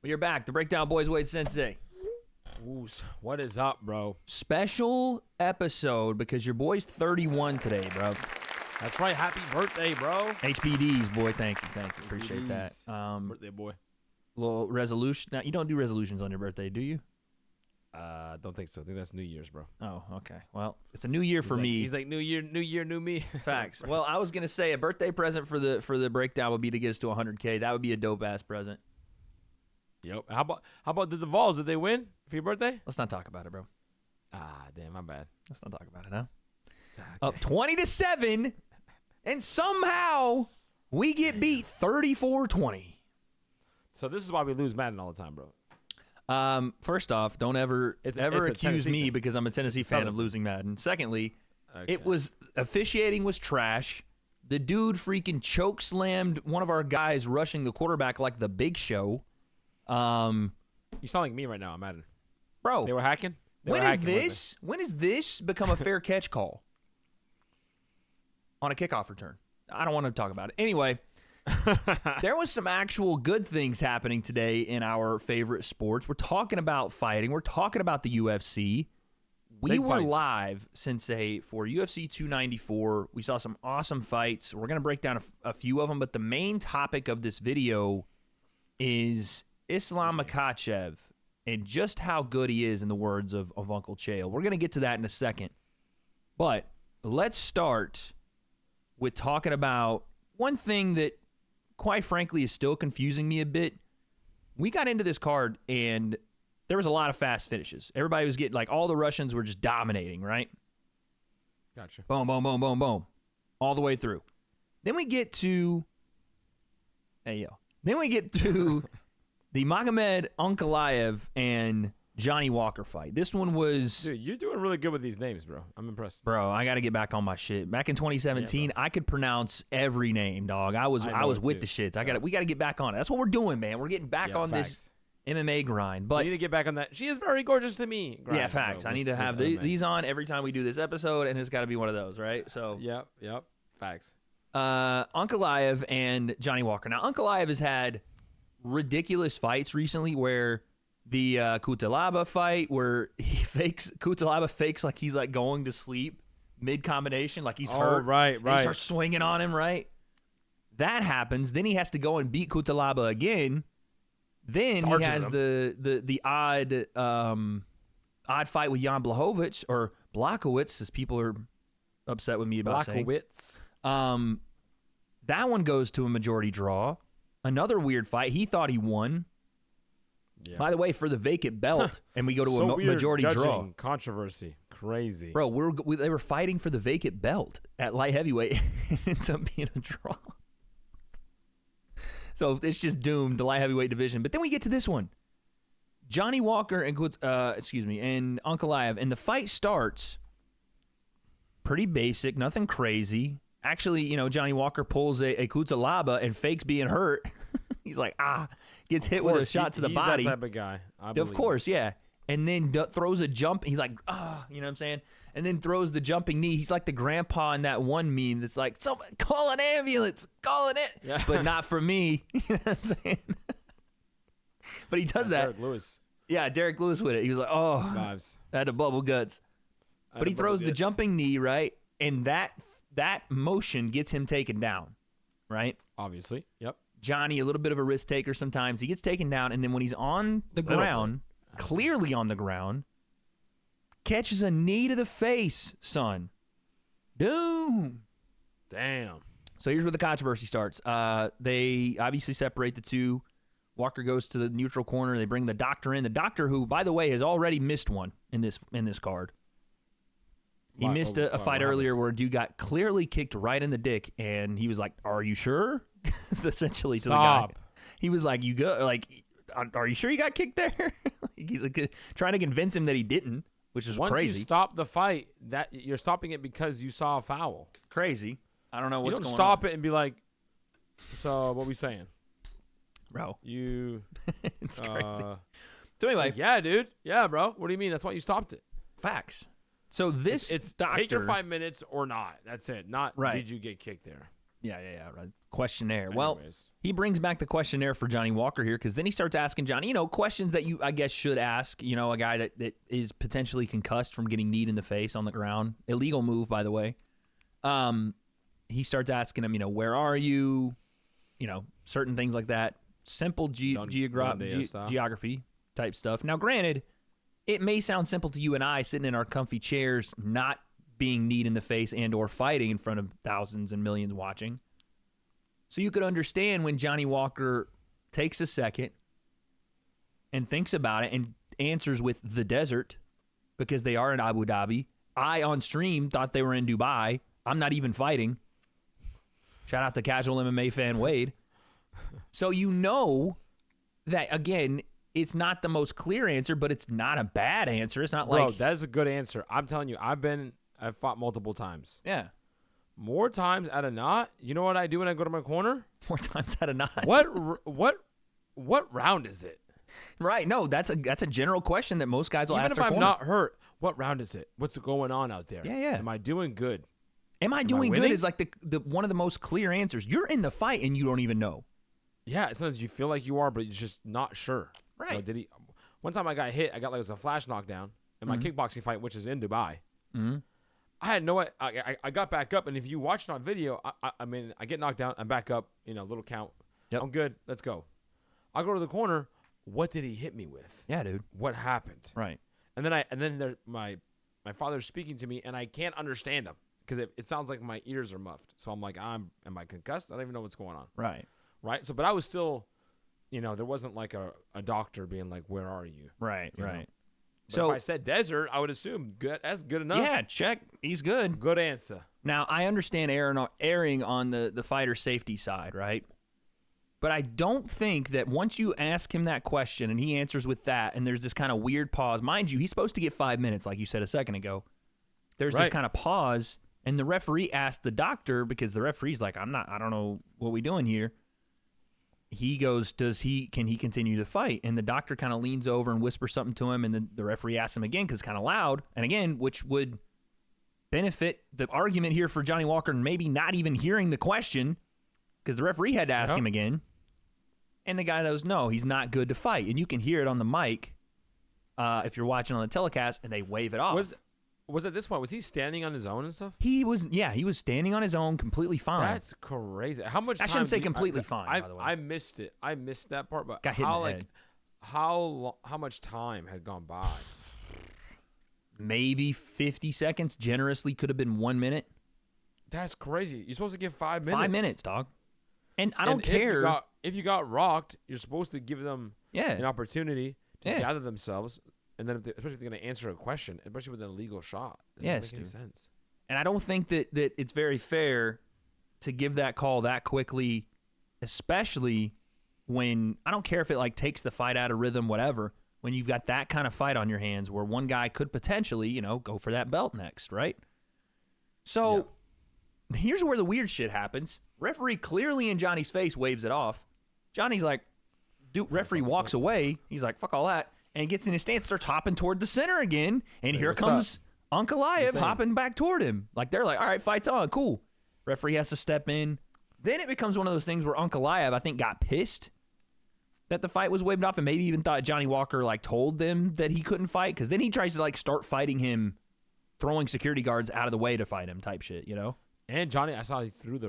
We are back. The Breakdown Boys, Wade Sensei. Woos, what is up, bro? Special episode because your boy's 31 today, bro. That's right. Happy birthday, bro. HBDs, boy. Thank you. Appreciate that. Birthday boy. Little resolution. Now, you don't do resolutions on your birthday, do you? Don't think so. I think that's New Year's, bro. Oh, okay. Well, it's a new year for me. He's like new year, new me. Facts. Well, I was gonna say a birthday present for the breakdown would be to get us to 100K. That would be a dope ass present. Yep. How about the Vols? Did they win for your birthday? Let's not talk about it, bro. Ah, damn, my bad. Let's not talk about it, huh? Okay. Up 20-7, and somehow we get beat 34-20. So this is why we lose Madden all the time, bro. First off, don't ever accuse me thing. because I'm a Tennessee fan of losing Madden. Secondly, officiating was trash. The dude freaking choke slammed one of our guys rushing the quarterback like the Big Show. You sound like me right now. I'm Madden. Bro, they were hacking. When has this become a fair catch call on a kickoff return? I don't want to talk about it. Anyway, there was some actual good things happening today in our favorite sports. We're talking about fighting. We're talking about the UFC. We were live, Sensei, for UFC 294. We saw some awesome fights. We're going to break down a few of them, but the main topic of this video is Islam Makhachev and just how good he is, in the words of Uncle Chael. We're going to get to that in a second. But let's start with talking about one thing that, quite frankly, is still confusing me a bit. We got into this card, and there was a lot of fast finishes. Everybody was getting, like, all the Russians were just dominating, right? Gotcha. Boom, boom, boom, boom, boom. All the way through. Then we get to... Then we get to the Magomed Ankalaev and Johnny Walker fight. This one was... Dude, you're doing really good with these names, bro. I'm impressed. Bro, I got to get back on my shit. Back in 2017, I could pronounce every name, dog. I was with the shits. We got to get back on it. That's what we're doing, man. We're getting back on this MMA grind. But we need to get back on that. She is very gorgeous to me. Yeah, facts. I need to have these on every time we do this episode, and it's got to be one of those, right? So Yep. Facts. Ankalaev and Johnny Walker. Now, Ankalaev has had ridiculous fights recently where the Kutalaba fight where Kutalaba fakes like he's like going to sleep mid-combination, like he's hurt. Right. He starts swinging on him, right? That happens. Then he has to go and beat Kutalaba again. Then he has the odd fight with Jan Blachowicz, as people are upset with me about saying. That one goes to a majority draw. Another weird fight. He thought he won. Yeah. By the way, for the vacant belt, and we go to a majority draw. Controversy. Crazy. Bro, they were fighting for the vacant belt at light heavyweight. It ends up being a draw. So it's just doomed, the light heavyweight division. But then we get to this one. Johnny Walker and Ankalaev, and the fight starts pretty basic, nothing crazy. Actually, Johnny Walker pulls a Kutalaba and fakes being hurt. He's like, gets hit with a shot to the body. He's that type of guy. Of course, yeah. And then throws a jump. He's like, you know what I'm saying? And then throws the jumping knee. He's like the grandpa in that one meme that's like, call an ambulance, call it. Yeah. But not for me. You know what I'm saying? But he does that. Derek Lewis. Yeah, Derek Lewis with it. He was like, vibes. I had to bubble guts. But he throws the jumping knee, right? And that motion gets him taken down, right? Obviously, yep. Johnny, a little bit of a risk taker sometimes. He gets taken down, and then when he's on the ground, clearly on the ground, catches a knee to the face, son. Doom. Damn. So here's where the controversy starts. They obviously separate the two. Walker goes to the neutral corner. They bring the doctor in. The doctor, who, by the way, has already missed one in this card. He missed a fight earlier where a dude got clearly kicked right in the dick, and he was like, "Are you sure?" Essentially to the guy. He was like, "You go, like, are you sure you got kicked there?" He's like, trying to convince him that he didn't, which is crazy. Once you stop the fight, that you're stopping it because you saw a foul. Crazy. I don't know what's going on. You don't stop it and be like, "So what we saying, bro?" It's crazy. So anyway, yeah, dude, yeah, bro. What do you mean? That's why you stopped it. Facts. So it's doctor, take your 5 minutes or not. That's it. Not did you get kicked there? Yeah. Right. questionnaire. Well, Anyways. he brings back the questionnaire for Johnny Walker here because then he starts asking Johnny, questions that you, I guess, should ask, a guy that is potentially concussed from getting kneed in the face on the ground. Illegal move, by the way. He starts asking him, where are you? Certain things like that. Simple geography type stuff. Now, granted, it may sound simple to you and I sitting in our comfy chairs, not being kneed in the face and or fighting in front of thousands and millions watching. So you could understand when Johnny Walker takes a second and thinks about it and answers with the desert because they are in Abu Dhabi. I, on stream, thought they were in Dubai. I'm not even fighting. Shout out to casual MMA fan Wade. So that, again, it's not the most clear answer, but it's not a bad answer. It's not Bro, that is a good answer. I'm telling you, I've fought multiple times. Yeah. More times out of not. You know what I do when I go to my corner? More times out of not. What round is it? Right. No, that's a general question that most guys will ask their Even if I'm corner. not hurt, what round is it? What's going on out there? Yeah. Am I doing good? Am I doing good winning? is like the one of the most clear answers. You're in the fight and you don't even know. Yeah, sometimes you feel like you are, but you're just not sure. Right. One time I got hit, I got like a flash knockdown in my kickboxing fight, which is in Dubai. Mm-hmm. I had no. I got back up, and if you watch it on video, I get knocked down, I'm back up, little count. Yep. I'm good. Let's go. I go to the corner. What did he hit me with? Yeah, dude. What happened? Right. And then my father's speaking to me, and I can't understand him because it sounds like my ears are muffed. So I'm like, am I concussed? I don't even know what's going on. Right. Right. So, but I was still, there wasn't like a doctor being like, "Where are you?" Right. You know? Right. But So if I said desert, I would assume good. That's good enough. yeah, check. He's good. Good answer. Now, I understand erring on the fighter safety side, right? But I don't think that once you ask him that question and he answers with that and there's this kind of weird pause. Mind you, he's supposed to get 5 minutes, like you said a second ago. There's this Right. kind of pause, and the referee asked the doctor, because the referee's like, I don't know what we doing here. He goes, can he continue to fight? And the doctor kind of leans over and whispers something to him, and then the referee asks him again because it's kind of loud. And again, which would benefit the argument here for Johnny Walker maybe not even hearing the question because the referee had to ask him again. And the guy goes, no, he's not good to fight. And you can hear it on the mic if you're watching on the telecast, and they wave it off. Was at this point, was he standing on his own and stuff? He was standing on his own, completely fine. That's crazy. How much I time shouldn't say do you- completely fine, by the way. I missed it. I missed that part. But Got hit in the head. how much time had gone by? Maybe 50 seconds. Generously could have been 1 minute. That's crazy. You're supposed to give 5 minutes. 5 minutes, dog. And I don't care. If you got rocked, you're supposed to give them an opportunity to gather themselves. And then, especially if they're going to answer a question, especially with an illegal shot. It doesn't make any sense. And I don't think that it's very fair to give that call that quickly, especially when, I don't care if it takes the fight out of rhythm, whatever, when you've got that kind of fight on your hands where one guy could potentially, go for that belt next, right? So here's where the weird shit happens. Referee clearly in Johnny's face waves it off. Johnny's like, referee walks away. He's like, fuck all that. And gets in his stance, starts hopping toward the center again. And here comes Ankalaev hopping back toward him. They're like, all right, fight's on, cool. Referee has to step in. Then it becomes one of those things where Ankalaev, I think, got pissed that the fight was waved off and maybe even thought Johnny Walker, told them that he couldn't fight. Because then he tries to, start fighting him, throwing security guards out of the way to fight him type shit, And Johnny, I saw he moved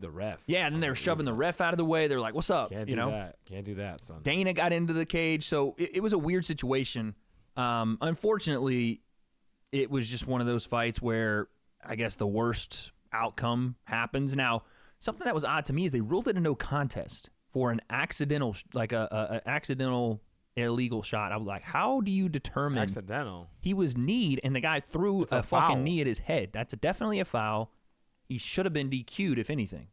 the ref. Yeah, and then they were shoving the ref out of the way. They're like, what's up? Can't do that. Can't do that, son. Dana got into the cage. So it was a weird situation. Unfortunately, it was just one of those fights where I guess the worst outcome happens. Now, something that was odd to me is they ruled it a no contest for an accidental, an accidental illegal shot. I was like, how do you determine? Accidental. He was kneed, and the guy threw a fucking foul. knee at his head. That's definitely a foul. He should have been DQ'd, if anything.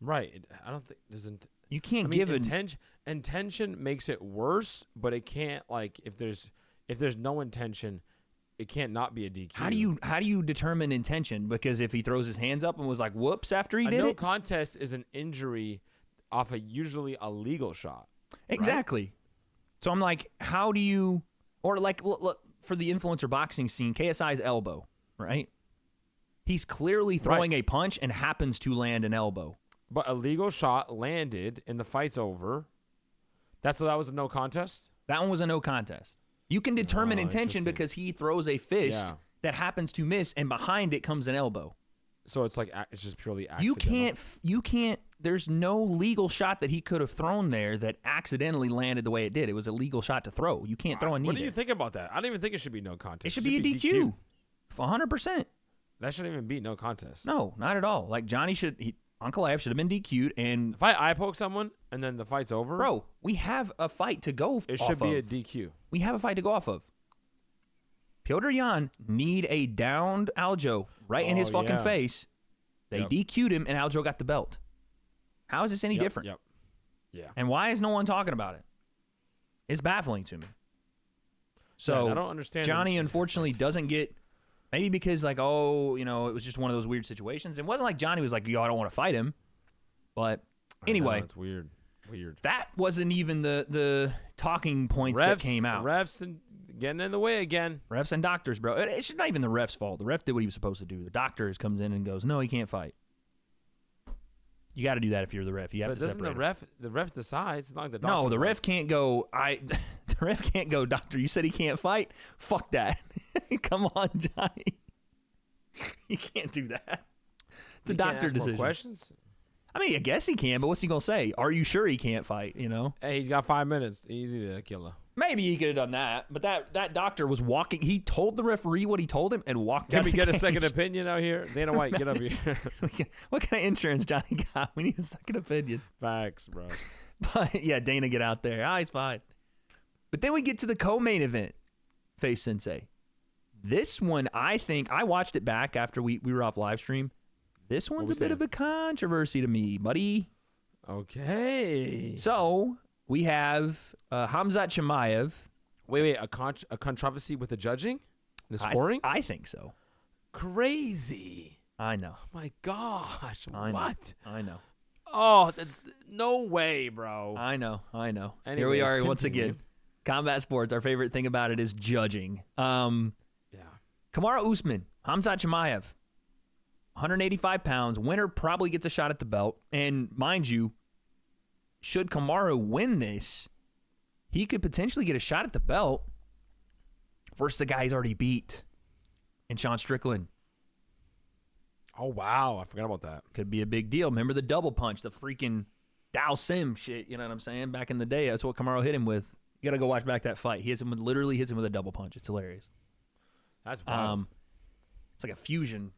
Right. I don't think doesn't. You can't intention makes it worse, but it can't if there's no intention, it can't not be a DQ. How do you determine intention? Because if he throws his hands up and was like, "Whoops!" after he did no it, contest is an injury off usually a legal shot. Exactly. Right? So I'm like, how do you, or look for the influencer boxing scene, KSI's elbow, right? He's clearly throwing a punch and happens to land an elbow. But a legal shot landed and the fight's over. That was a no contest? That one was a no contest. You can determine intention because he throws a fist that happens to miss, and behind it comes an elbow. So it's like it's just purely accidental. You can't. There's no legal shot that he could have thrown there that accidentally landed the way it did. It was a legal shot to throw. You can't throw a knee. What do you think about that? I don't even think it should be no contest. It should be a DQ. 100%. That shouldn't even be no contest. No, not at all. Like Ankalaev should have been DQ'd. And if I eye poke someone and then the fight's over, bro, we have a fight to go. It should be a DQ. We have a fight to go off of. Petr Yan need a downed Aljo right in his fucking face. They DQ'd him, and Aljo got the belt. How is this any different? Yep. Yeah. And why is no one talking about it? It's baffling to me. So I don't understand. Johnny, unfortunately, doesn't get. Maybe because, like, it was just one of those weird situations. It wasn't like Johnny was like, yo, I don't want to fight him. But anyway. It's weird. That wasn't even the talking points that came out. Refs and getting in the way again. Refs and doctors, bro. It's not even the ref's fault. The ref did what he was supposed to do. The doctor comes in and goes, no, he can't fight. You got to do that if you're the ref. You have to separate. But the ref decides? It's not like the doctor. No, the ref can't go. The ref can't go. Doctor, you said he can't fight. Fuck that. Come on, Johnny. You can't do that. It's a doctor decision. More questions? I mean, I guess he can, but what's he gonna say? Are you sure he can't fight? Hey, he's got 5 minutes. Easy to kill him. Maybe he could have done that, but that doctor was walking. He told the referee what he told him and walked out. Can we get a second opinion out here? Dana White, get up here. What kind of insurance Johnny got? We need a second opinion. Facts, bro. But yeah, Dana, get out there. He's fine. But then we get to the co-main event. Face Sensei. This one, I think, I watched it back after we were off live stream. This one's a bit of a controversy to me, buddy. Okay. So we have Khamzat Chimaev. Wait, a controversy with the judging? The scoring? I think so. Crazy. I know. Oh my gosh. What? I know. Oh, that's no way, bro. I know. Anyways, here we are once again. Combat sports, our favorite thing about it is judging. Kamaru Usman, Khamzat Chimaev, 185 pounds. Winner probably gets a shot at the belt. And mind you, should Kamaru win this, he could potentially get a shot at the belt versus the guy he's already beat, and Sean Strickland. Oh, wow. I forgot about that. Could be a big deal. Remember the double punch, the freaking Dao Sim shit, you know what I'm saying? Back in the day, that's what Kamaru hit him with. You got to go watch back that fight. He literally hits him with a double punch. It's hilarious. That's wild. It's like a fusion,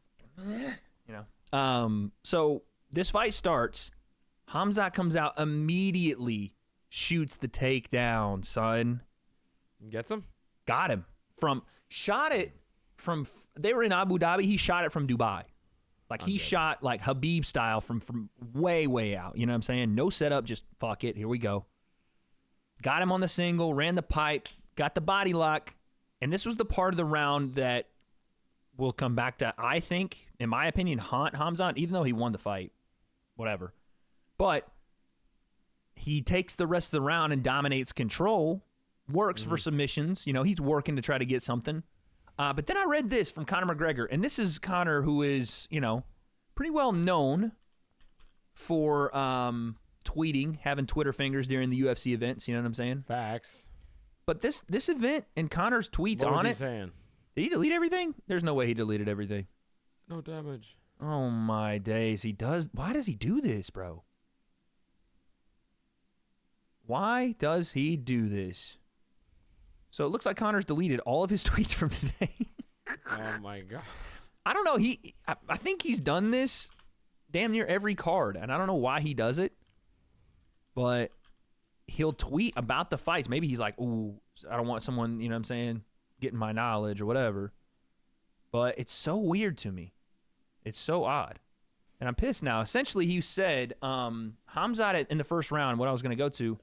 So this fight starts. Khamzat comes out immediately, shoots the takedown, son. Gets him? Got him. They were in Abu Dhabi. He shot it from Dubai. Shot like Habib style from way, way out. You know what I'm saying? No setup, just fuck it. Here we go. Got him on the single, ran the pipe, got the body lock. And this was the part of the round that will come back to, I think, in my opinion, haunt Khamzat, even though he won the fight. Whatever. But he takes the rest of the round and dominates control, works for submissions. He's working to try to get something. But then I read this from Conor McGregor, and this is Conor, who is, pretty well known for tweeting, having Twitter fingers during the UFC events. You know what I'm saying? Facts. But this event and Conor's tweets on it. What was he saying? Did he delete everything? There's no way he deleted everything. No damage. Oh my days, he does. Why does he do this, bro? Why does he do this? So it looks like Conor's deleted all of his tweets from today. Oh my god. I don't know. I think he's done this damn near every card, and I don't know why he does it. But he'll tweet about the fights. Maybe he's like, ooh, I don't want someone, you know what I'm saying, getting my knowledge or whatever. But it's so weird to me. It's so odd. And I'm pissed now. Essentially, he said Khamzat in the first round, what I was going to go to,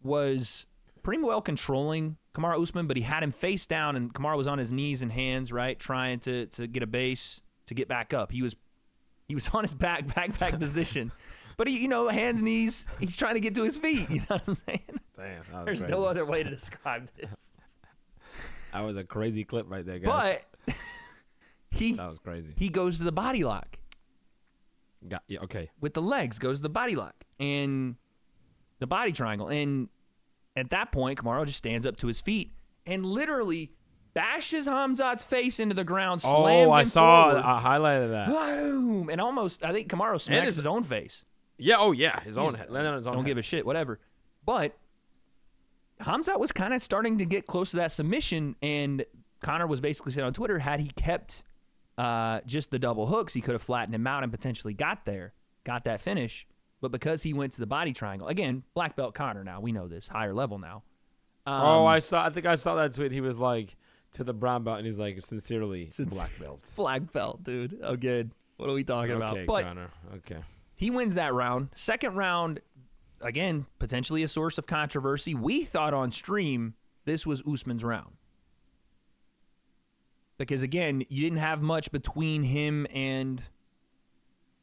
was pretty well controlling Kamaru Usman, but he had him face down, and Kamaru was on his knees and hands, right, trying to get a base to get back up. He was on his back position. But he, hands, knees, he's trying to get to his feet. You know what I'm saying? Damn. There's no other way to describe this. That was a crazy clip right there, guys. But That was crazy. He goes to the body lock. Okay. With the legs, goes to the body lock and the body triangle. And at that point, Kamaru just stands up to his feet and literally bashes Khamzat's face into the ground, slams him I saw forward. a highlight of that. Boom! And almost, I think Kamaru smacks his own face. Yeah, his own head. Landed on his own Don't head. give a shit, whatever. But Khamzat was kind of starting to get close to that submission, and Conor was basically saying on Twitter, had he kept just the double hooks, he could have flattened him out and potentially got that finish. But because he went to the body triangle, again, black belt Conor now, we know this, higher level now. I think I saw that tweet. He was like, to the brown belt, and he's like, sincerely, black belt. Black belt, dude. Oh, good. What are we talking about? But Conor. Okay. He wins that round. Second round, again, potentially a source of controversy. We thought on stream this was Usman's round. Because, again, you didn't have much between him and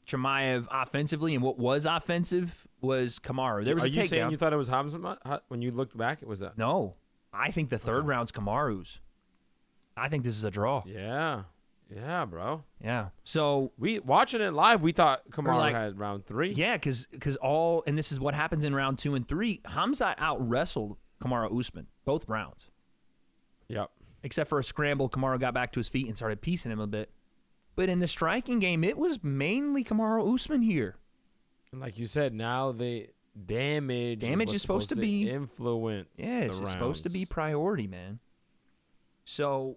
Chimaev offensively, and what was offensive was Kamaru. There was a takedown. Are you saying you thought it was Hamza when you looked back? It was that? No. I think the third round's Kamaru's. I think this is a draw. Yeah, bro. Yeah. So watching it live, we thought Kamaru had round 3. Yeah, because and this is what happens in round 2 and 3. Khamzat out-wrestled Kamaru Usman both rounds. Yep. Except for a scramble, Kamaru got back to his feet and started piecing him a bit. But in the striking game, it was mainly Kamaru Usman here. And like you said, now the damage is supposed to be influence. Yeah, it's supposed to be priority, man. So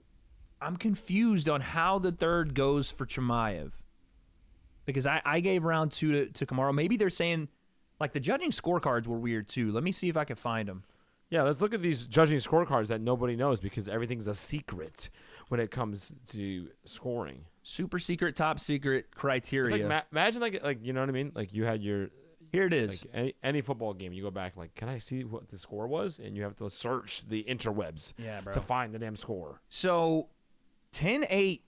I'm confused on how the third goes for Chimaev. Because I gave round 2 to Kamaru. Maybe they're saying, like, the judging scorecards were weird too. Let me see if I can find them. Yeah, let's look at these judging scorecards that nobody knows because everything's a secret when it comes to scoring. Super secret, top secret criteria. It's like, imagine like you know what I mean? Like you had your... Here it is. Like any football game, you go back like, can I see what the score was? And you have to search the interwebs to find the damn score. So 10-8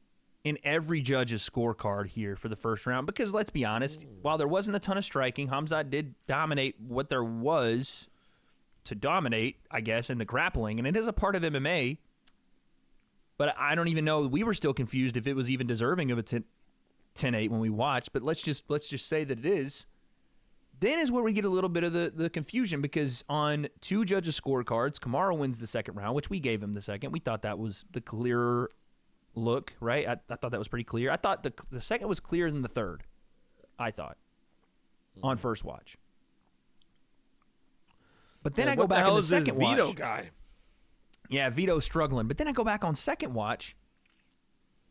in every judge's scorecard here for the first round. Because let's be honest, while there wasn't a ton of striking, Khamzat did dominate what there was to dominate, I guess, in the grappling. And it is a part of MMA. But I don't even know. We were still confused if it was even deserving of a 10-8 when we watched. But let's just say that it is. Then is where we get a little bit of the confusion because on 2 judges' scorecards, Kamaru wins the second round, which we gave him the second. We thought that was the clearer look, right? I thought that was pretty clear. I thought the second was clearer than the third, I thought, on first watch. But then I go back on the second watch. Viejo guy? Yeah, Vito's struggling. But then I go back on second watch,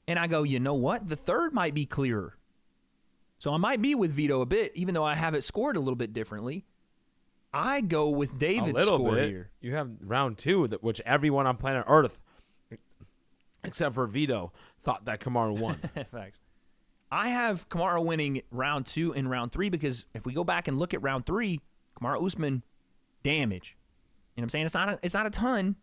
and I go, you know what? The third might be clearer. So I might be with Vito a bit, even though I have it scored a little bit differently. I go with David's score here. You have round 2, which everyone on planet Earth, except for Vito, thought that Kamaru won. Facts. I have Kamaru winning round 2 and round 3 because if we go back and look at round 3, Kamaru Usman, damage. You know what I'm saying? It's not a ton,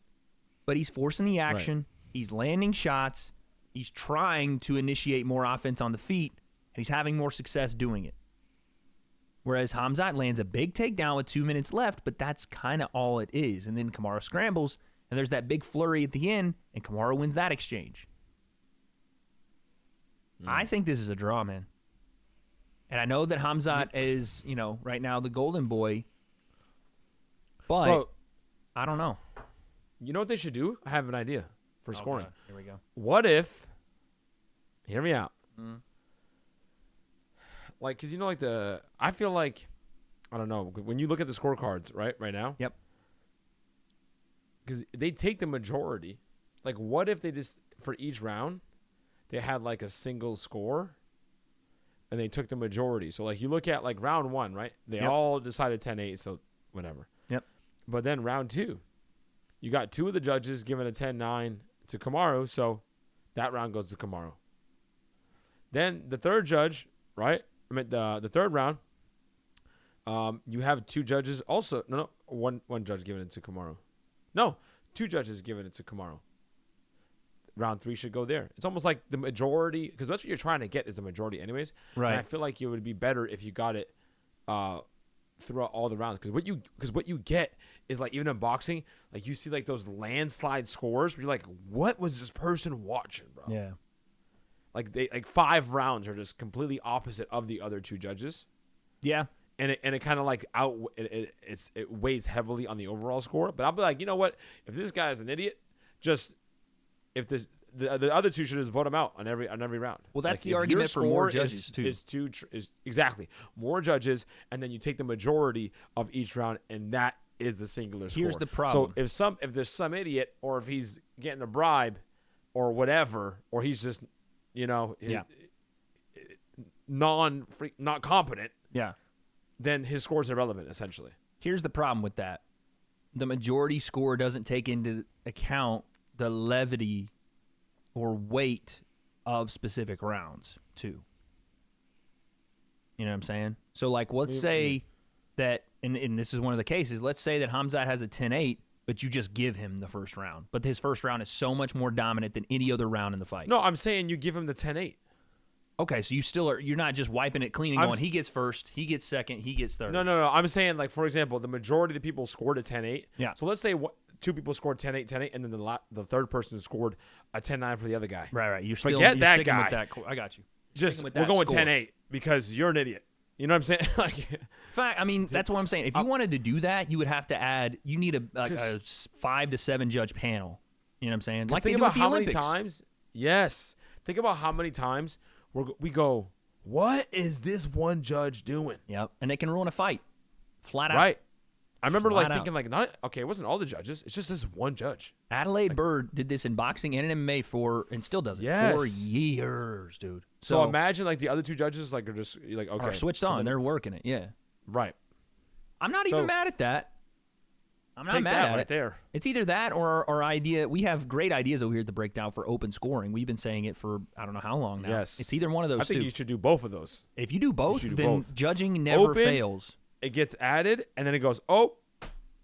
but he's forcing the action. Right. He's landing shots. He's trying to initiate more offense on the feet. And he's having more success doing it. Whereas Khamzat lands a big takedown with 2 minutes left, but that's kind of all it is. And then Kamaru scrambles, and there's that big flurry at the end, and Kamaru wins that exchange. I think this is a draw, man. And I know that Khamzat is, right now the golden boy, but I don't know. You know what they should do? I have an idea for scoring. God. Here we go. What if, hear me out, like, because I feel like, I don't know, when you look at the scorecards, right now? Yep. Because they take the majority. Like, what if they just, for each round, they had, like, a single score, and they took the majority? So, like, you look at, like, round 1, right? They all decided 10-8, so whatever. Yep. But then round 2, you got 2 of the judges giving a 10-9 to Kamaru, so that round goes to Kamaru. Then the third judge, right? The third round, you have 2 judges also. No, one judge giving it to Kamaru. No, 2 judges giving it to Kamaru. Round 3 should go there. It's almost like the majority, because that's what you're trying to get is the majority anyways. Right. And I feel like it would be better if you got it throughout all the rounds. Because what you get is, like, even in boxing, like, you see, like, those landslide scores where you're like, what was this person watching, bro? Yeah. like 5 rounds are just completely opposite of the other 2 judges. Yeah. And it kind of like it weighs heavily on the overall score. But I'll be like, you know what? If this guy is an idiot, just if the other 2 should just vote him out on every round. Well, that's like, the argument for more judges too. Is exactly more judges, and then you take the majority of each round, and that is the singular score. Here's the problem. So if there's some idiot, or if he's getting a bribe, or whatever, or he's just not competent. Yeah. Then his score is irrelevant, essentially. Here's the problem with that. The majority score doesn't take into account the levity or weight of specific rounds, too. You know what I'm saying? So, like, let's say that, and this is one of the cases, let's say that Khamzat has a 10-8, but you just give him the first round. But his first round is so much more dominant than any other round in the fight. No, I'm saying you give him the 10-8. Okay, so you're not just wiping it clean and going, he gets first, he gets second, he gets third. No. I'm saying, like, for example, the majority of the people scored a 10-8. Yeah. So let's say 2 people scored 10-8, and then the third person scored a 10-9 for the other guy. Right. You're Forget you're that sticking guy. With that. I got you. Just we're going 10-8 because you're an idiot. You know what I'm saying? Like, fact, I mean, that's what I'm saying. If you wanted to do that, you would have to add. You need a 5 to 7 judge panel. You know what I'm saying? Like think they do about with the how Olympics. many times. Yes. Think about how many times we go. What is this one judge doing? Yep, and they can ruin a fight, flat out. Right. I remember Flat thinking it wasn't all the judges. It's just this one judge. Adelaide Bird did this in boxing and in MMA and still does it for years, dude. So imagine like the other 2 judges are just okay, are switched on. They're working it. Yeah. Right. I'm not even mad at that. I'm not mad at right it. There. It's either that or our idea. We have great ideas over here at the Breakdown for open scoring. We've been saying it for I don't know how long now. Yes. It's either one of those I think two. you should do both of those. If you do both, do then both. judging never fails. It gets added, and then it goes,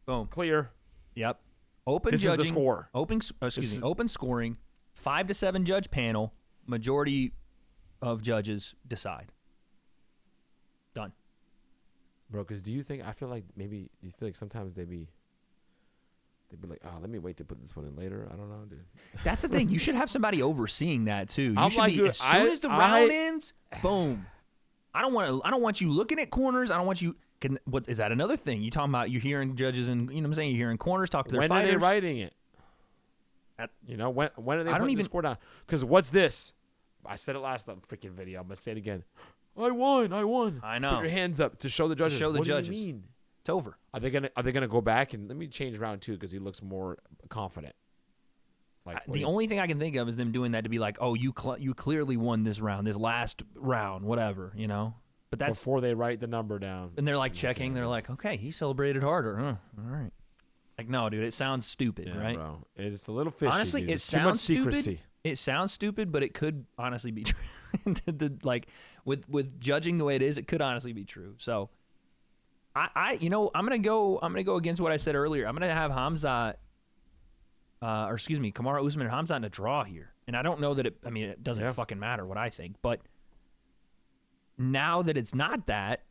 boom, clear. Yep. Open this judging. Is the score. Open scoring. 5 to 7 judge panel. Majority of judges decide. Done. Bro, because do you think, I feel like maybe, you feel like sometimes they'd be like, oh, let me wait to put this one in later. I don't know, dude. That's the thing. You should have somebody overseeing that, too. As soon as the round ends, boom. I don't want you looking at corners. I don't want you. What is that? Another thing you talking about? You're hearing judges and you know what I'm saying. You're hearing corners talk to their fighters. When are they writing it? When are they putting the score down? Because what's this? I said it last freaking video. I'm gonna say it again. I won. I know. Put your hands up to show the judges. What do you mean? It's over. Are they gonna go back and let me change round 2 because he looks more confident? Like the only thing I can think of is them doing that to be like, oh, you clearly won this round, this last round, whatever, you know. But that's before they write the number down. And they're like checking. They're like, okay, he celebrated harder. Huh? All right. Like, no, dude, it sounds stupid, right? Bro. It's a little fishy. Honestly, dude. it It's too much sounds stupid. secrecy. It sounds stupid, but it could honestly be true. Like with judging the way it is, it could honestly be true. So, I'm gonna go against what I said earlier. I'm gonna have Khamzat, Kamaru Usman and Khamzat in a draw here. And I don't know that it doesn't fucking matter what I think, but now that it's not that,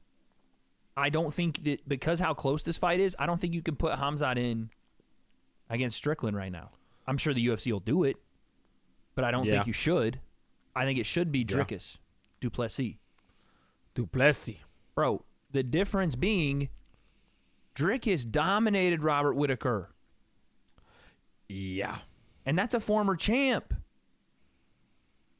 I don't think that because how close this fight is, I don't think you can put Khamzat in against Strickland right now. I'm sure the UFC will do it, but I don't think you should. I think it should be Dricus, Duplessis. Bro, the difference being Dricus dominated Robert Whittaker. Yeah. And that's a former champ.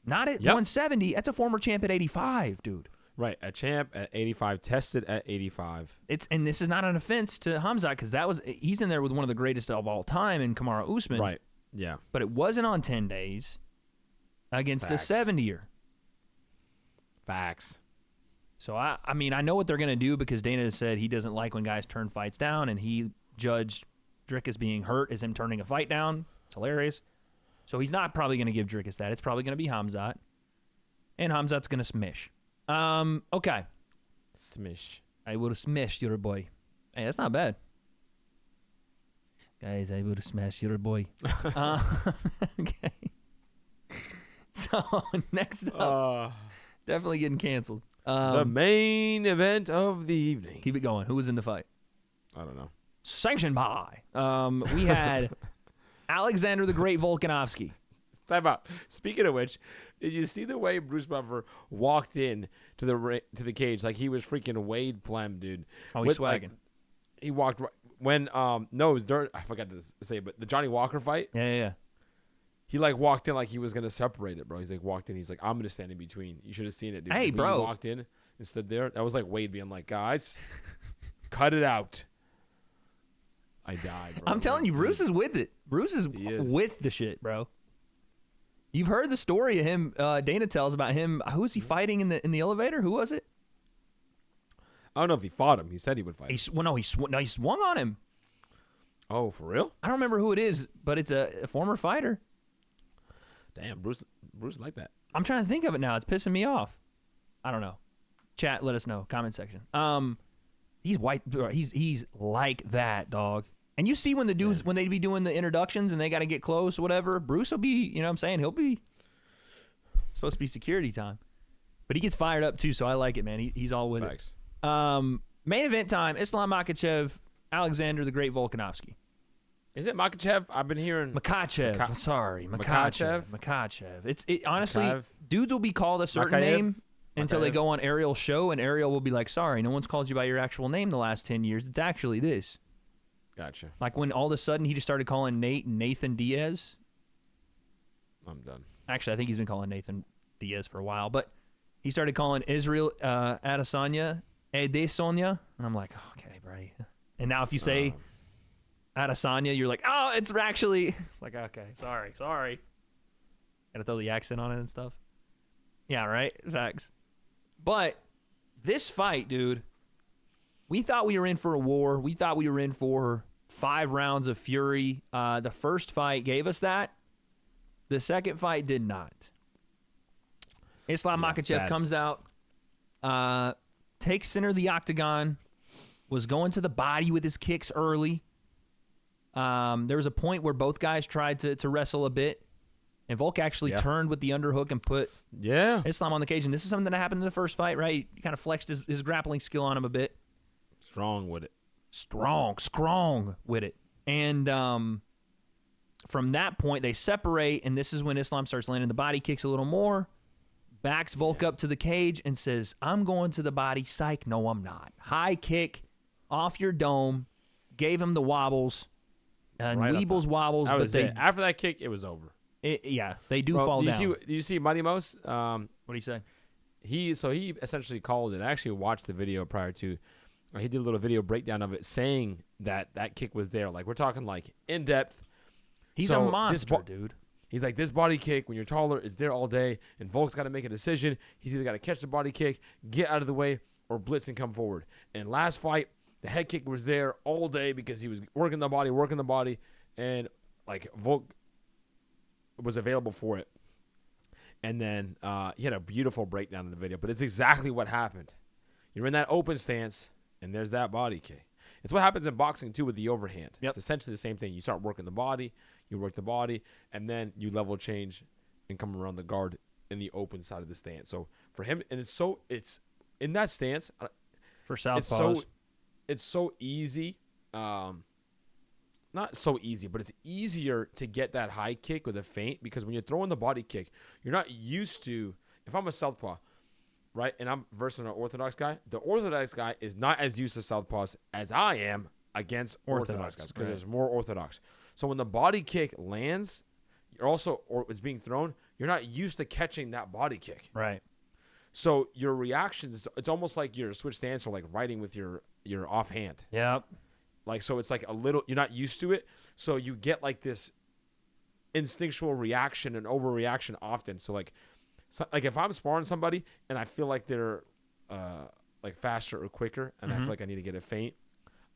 Not at 170. That's a former champ at 85, dude. Right, a champ at 85, tested at 85. And this is not an offense to Khamzat because he's in there with one of the greatest of all time in Kamaru Usman. Right, yeah. But it wasn't on 10 days against a 70-er. Facts. So, I know what they're going to do because Dana said he doesn't like when guys turn fights down, and he judged Dricus being hurt as him turning a fight down. It's hilarious. So he's not probably going to give Dricus that. It's probably going to be Khamzat. And Khamzat's going to smish. Okay. Smish. I would have smashed your boy. Hey, that's not bad. Guys, I would have smashed your boy. Okay. So, next up, definitely getting canceled. The main event of the evening. Keep it going. Who was in the fight? I don't know. Sanctioned by. We had Alexander the Great Volkanovski Time out. Speaking of which, did you see the way Bruce Buffer walked in to the cage like he was freaking Wade Plem, dude? Oh, he's swagging. He walked right when no, it was during, I forgot to say, but the Johnny Walker fight. Yeah. He like walked in like he was gonna separate it, bro. He's like walked in. He's like, I'm gonna stand in between. You should have seen it, dude. Hey, when bro. He walked in and stood there. That was like Wade being like, guys, cut it out. I died, bro. I'm telling you, Bruce is with it. Bruce is with the shit, bro. You've heard the story of him. Dana tells about him. Who was he fighting in the elevator? Who was it? I don't know if he fought him. He said he would fight. He swung on him. Oh, for real? I don't remember who it is, but it's a former fighter. Damn, Bruce like that. I'm trying to think of it now. It's pissing me off. I don't know. Chat, let us know. Comment section. He's white. He's like that, dog. And you see when the dudes, when they be doing the introductions and they got to get close or whatever, Bruce will be, you know what I'm saying? He'll be supposed to be security time. But he gets fired up too, so I like it, man. He's all with it. Main event time, Islam Makhachev, Alexander the Great Volkanovski. Is it Makhachev? I've been hearing Makhachev. Sorry, Makhachev. It's honestly, Makhachev? Dudes will be called a certain Makhachev? name until they Makhachev? go on Ariel's show, and Ariel will be like, sorry, no one's called you by your actual name the last 10 years. It's actually this. Gotcha. Like when all of a sudden he just started calling Nate Nathan Diaz. I'm done. Actually, I think he's been calling Nathan Diaz for a while, but he started calling Israel Adesanya Adesanya, and I'm like, okay, bro. And now if you say Adesanya, you're like, oh, it's actually. It's like, okay, sorry. Gotta throw the accent on it and stuff. Yeah, right? Facts. But this fight, dude, we thought we were in for a war. We thought we were in for 5 rounds of fury. The first fight gave us that. The second fight did not. Islam Makhachev comes out, takes center of the octagon, was going to the body with his kicks early. There was a point where both guys tried to wrestle a bit, and Volk actually turned with the underhook and put Islam on the cage. And this is something that happened in the first fight, right? He kind of flexed his grappling skill on him a bit. Strong with it. Strong with it. And from that point, they separate, and this is when Islam starts landing the body kicks a little more, backs Volk up to the cage, and says, I'm going to the body. Psych, no, I'm not. High kick off your dome, gave him the wobbles, and right Weebles wobbles. That was it. After that kick, it was over. They do fall down. Do you see Mighty Mouse? What do you say? He essentially called it. I actually watched the video prior to. He did a little video breakdown of it, saying that kick was there. Like, we're talking like in depth. He's a monster, dude. He's like, this body kick, when you're taller, is there all day, and Volk's got to make a decision. He's either got to catch the body kick, get out of the way, or blitz and come forward. And last fight, the head kick was there all day because he was working the body, and like Volk was available for it. And then he had a beautiful breakdown in the video, but it's exactly what happened. You're in that open stance, and there's that body kick. It's what happens in boxing, too, with the overhand. Yep. It's essentially the same thing. You start working the body, you work the body, and then you level change and come around the guard in the open side of the stance. So for him, and it's in that stance. For southpaws. It's so easy. Not so easy, but it's easier to get that high kick with a feint because when you're throwing the body kick, you're not used to. If I'm a southpaw, right, and I'm versus an orthodox guy, the orthodox guy is not as used to southpaws as I am against orthodox guys because there's more orthodox. So when the body kick lands, you're also or is being thrown, you're not used to catching that body kick. Right. So your reactions, it's almost like you're a switch stance or like riding with your offhand. Yep. Like, so it's like a little, you're not used to it. So you get like this instinctual reaction and overreaction often. So like if I'm sparring somebody and I feel like they're like faster or quicker and I feel like I need to get a feint,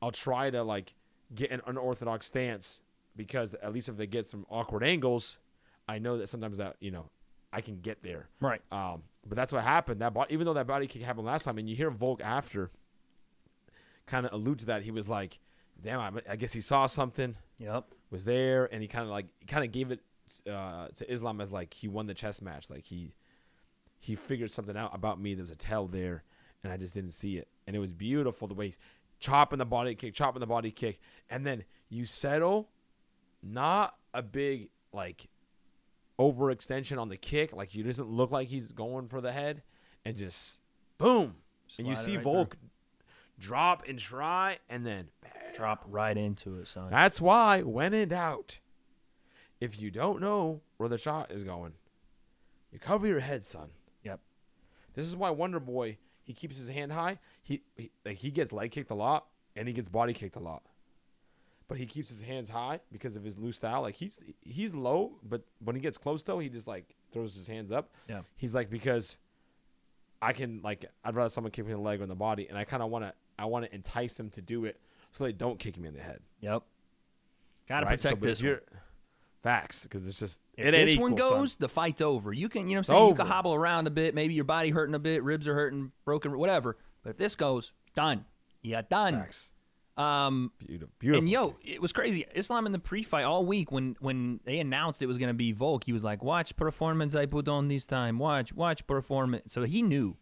I'll try to like get an unorthodox stance because at least if they get some awkward angles, I know that sometimes that, I can get there. Right. But that's what happened. Even though that body kick happened last time, and you hear Volk after kind of allude to that, he was like, damn, I guess he saw something. Yep. Was there, and he kind of gave it to Islam as like he won the chess match. Like he figured something out about me. There was a tell there, and I just didn't see it. And it was beautiful the way he's chopping the body kick, and then you settle, not a big like overextension on the kick. Like, he doesn't look like he's going for the head. And just, boom. And you see Volk drop and try, and then bam. Drop right into it, son. That's why, when in doubt, if you don't know where the shot is going, you cover your head, son. Yep. This is why Wonder Boy, he keeps his hand high. He gets leg kicked a lot, and he gets body kicked a lot. But he keeps his hands high because of his loose style. Like, he's low, but when he gets close, though, he just, like, throws his hands up. Yeah. He's like, because I can, like, I'd rather someone kick me in the leg or in the body, and I kind of want to entice them to do it so they don't kick me in the head. Yep. Got to protect this one. Facts, because it's just, if this one goes, the fight's over. You can, you know what I'm saying? You can hobble around a bit. Maybe your body hurting a bit, ribs are hurting, broken, whatever. But if this goes, done. Yeah, done. Facts. Beautiful. And, it was crazy. Islam in the pre-fight all week when they announced it was going to be Volk, he was like, watch performance I put on this time. Watch performance. So he knew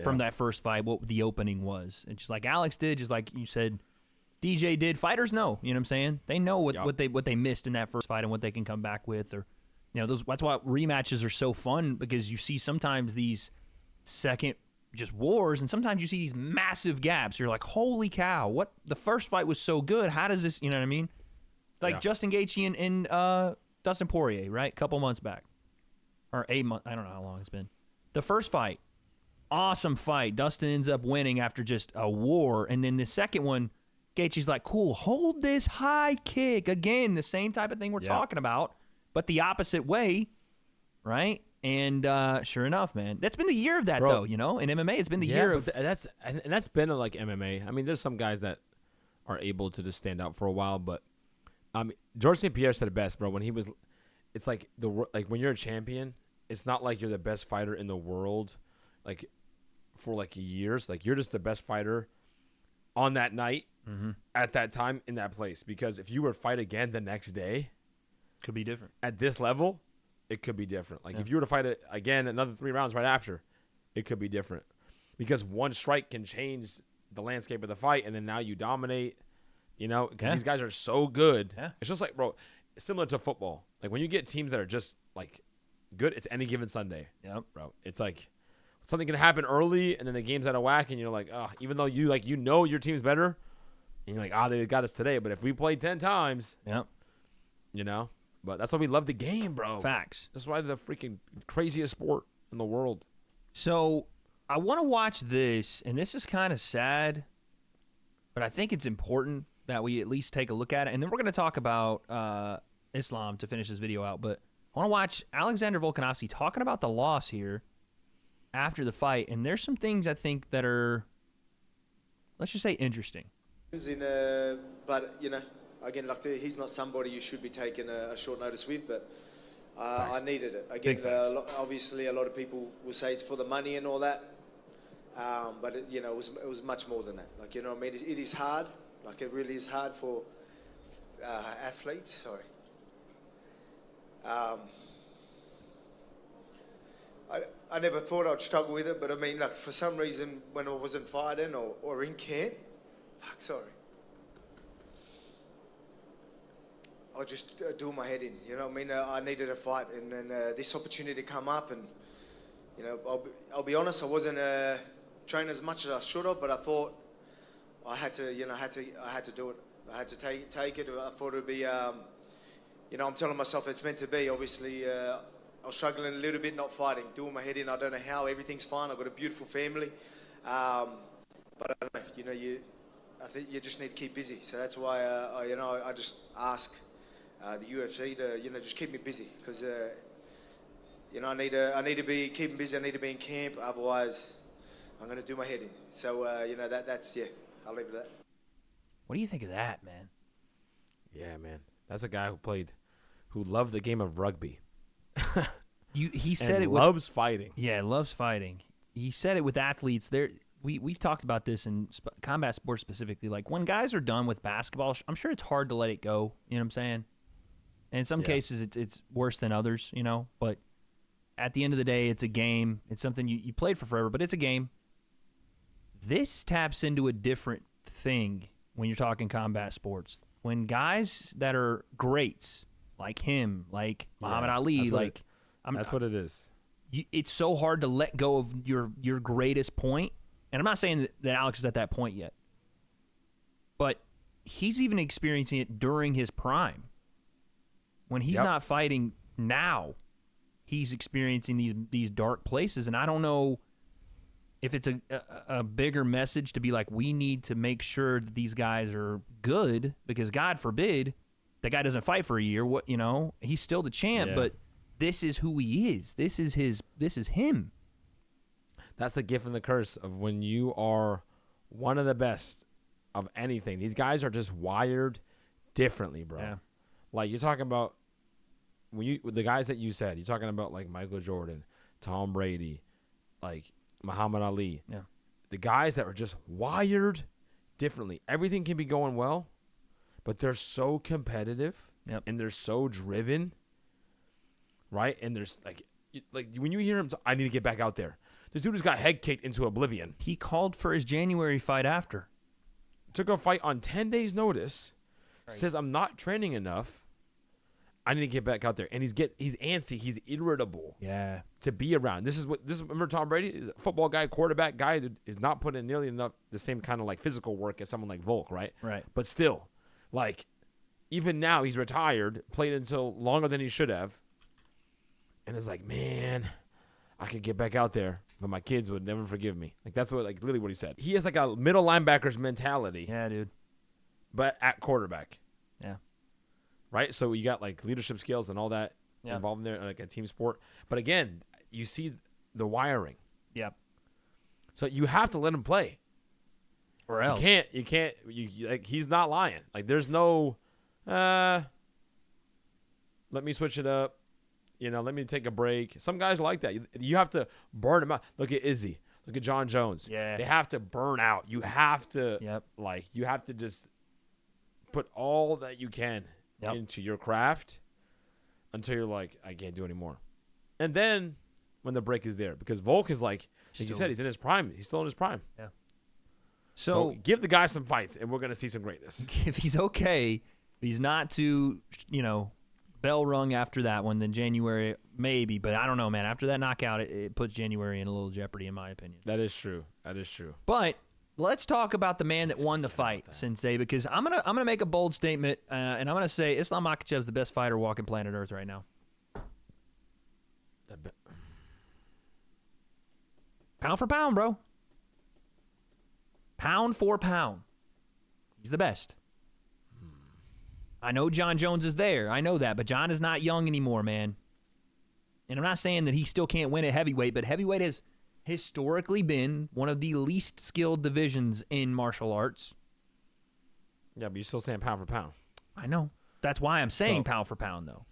from that first fight what the opening was. And just like Alex did, just like you said, DJ did. Fighters know, you know what I'm saying? They know what they missed in that first fight and what they can come back with. Or, that's why rematches are so fun, because you see sometimes these second just wars, and sometimes you see these massive gaps. You're like, holy cow, what? The first fight was so good. How does this, you know what I mean? Like Justin Gaethje and Dustin Poirier, right? A couple months back. Or 8 months. I don't know how long it's been. The first fight, awesome fight. Dustin ends up winning after just a war. And then the second one, Gaethje's like, cool, hold this high kick. Again, the same type of thing we're talking about, but the opposite way, right? And sure enough, man, that's been the year of that, though, in MMA. It's been the year of... that's been like MMA. I mean, there's some guys that are able to just stand out for a while, but George St. Pierre said it best, bro, when he was... It's like, when you're a champion, it's not like you're the best fighter in the world, like, for, like, years. Like, you're just the best fighter on that night, at that time, in that place. Because if you were to fight again the next day... Could be different. At this level, it could be different. Like, if you were to fight it again another 3 rounds right after, it could be different. Because one strike can change the landscape of the fight, and then now you dominate, because these guys are so good. Yeah. It's just like, bro, it's similar to football. Like, when you get teams that are just, like, good, it's any given Sunday. Yep. Bro, it's like something can happen early, and then the game's out of whack, and you're like, even though your team's better, and you're like, they got us today. But if we play 10 times, but that's why we love the game, bro. Facts. That's why the freaking craziest sport in the world. So I want to watch this, and this is kind of sad, but I think it's important that we at least take a look at it. And then we're going to talk about Islam to finish this video out. But I want to watch Alexander Volkanovski talking about the loss here after the fight. And there's some things I think that are, let's just say, interesting. But, again, he's not somebody you should be taking a short notice with, but I needed it. Again, obviously a lot of people will say it's for the money and all that, but it was much more than that. Like, what I mean? It is hard. Like, it really is hard for athletes. Sorry. I never thought I'd struggle with it, but I mean, like, for some reason, when I wasn't fighting or in camp, I just do my head in, what I mean? I needed a fight, and then this opportunity come up, and, I'll be honest, I wasn't training as much as I should have, but I thought I had to, I had to do it. I had to take it. I thought it would be, I'm telling myself it's meant to be. Obviously, I was struggling a little bit, not fighting, doing my head in. I don't know how. Everything's fine. I've got a beautiful family, but I don't know. I think you just need to keep busy. So that's why, I just ask the UFC to, just keep me busy, because, I need to be keeping busy. I need to be in camp. Otherwise, I'm going to do my head in. So, that's I'll leave it at that. What do you think of that, man? Yeah, man. That's a guy who loved the game of rugby. He said it loves fighting. Yeah, loves fighting. He said it with athletes. We've talked about this in combat sports specifically. Like, when guys are done with basketball, I'm sure it's hard to let it go. You know what I'm saying? And in some cases, it's worse than others. But at the end of the day, it's a game. It's something you played for forever, but it's a game. This taps into a different thing when you're talking combat sports. When guys that are greats like him, like Muhammad Yeah, Ali. that's what Like, That's what it is. it's so hard to let go of your greatest point. And I'm not saying that Alex is at that point yet, but he's even experiencing it during his prime. When he's not fighting now, he's experiencing these dark places, and I don't know if it's a bigger message to be like, we need to make sure that these guys are good, because God forbid the guy doesn't fight for a year. What, he's still the champ, but this is who he is. This is him. That's the gift and the curse of when you are one of the best of anything. These guys are just wired differently, bro. Yeah. Like, you're talking about the guys that you said, you're talking about like Michael Jordan, Tom Brady, like Muhammad Ali. Yeah. The guys that are just wired differently. Everything can be going well, but they're so competitive and they're so driven, right? And there's like when you hear him, I need to get back out there. This dude has got head kicked into oblivion. He called for his January fight after. Took a fight on 10 days' notice. Right. Says, I'm not training enough. I need to get back out there. And he's antsy. He's irritable. Yeah. To be around. Remember Tom Brady? A football guy, quarterback guy who is not putting in nearly enough the same kind of like physical work as someone like Volk, right? Right. But still, like, even now he's retired, played until longer than he should have. And it's like, man, I could get back out there, but my kids would never forgive me. Like, that's literally what he said. He has like a middle linebacker's mentality. Yeah, dude. But at quarterback. Yeah. Right? So you got like leadership skills and all that involved in there, like a team sport. But again, you see the wiring. Yep. So you have to let him play. Or else. You can't, like, he's not lying. Like, there's no, let me switch it up. Let me take a break. Some guys are like that. You have to burn them out. Look at Izzy. Look at John Jones. Yeah. They have to burn out. You have to, you have to just put all that you can into your craft until you're like, I can't do anymore. And then when the break is there, because Volk is like you said, he's in his prime. He's still in his prime. Yeah. So give the guy some fights, and we're going to see some greatness. If he's okay, if he's not too, bell rung after that one, then January maybe. But I don't know, man. After that knockout, it puts January in a little jeopardy, in my opinion. That is true. But let's talk about the man that won the fight, Sensei, because I'm gonna make a bold statement, and I'm gonna say Islam Makhachev is the best fighter walking planet Earth right now. Pound for pound, bro. Pound for pound. He's the best. I know John Jones is there. I know that. But John is not young anymore, man. And I'm not saying that he still can't win at heavyweight, but heavyweight has historically been one of the least skilled divisions in martial arts. Yeah, but you're still saying pound for pound. I know. That's why I'm saying pound for pound, though.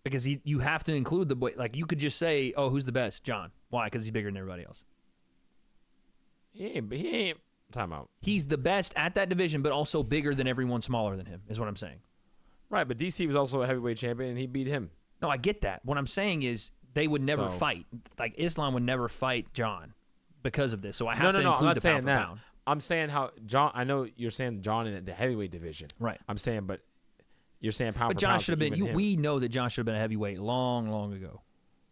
Because you have to include the boy. Like, you could just say, oh, who's the best? John. Why? Because he's bigger than everybody else. He ain't. Time out. He's the best at that division, but also bigger than everyone smaller than him, is what I'm saying. Right, but DC was also a heavyweight champion, and he beat him. No, I get that. What I'm saying is they would never fight. Like, Islam would never fight John because of this. So I have to include I'm not the saying pound for that. pound. I'm saying how John. I know you're saying John in the heavyweight division. Right. I'm saying, but you're saying pound But for John pound. should have been. We know that John should have been a heavyweight long, long ago.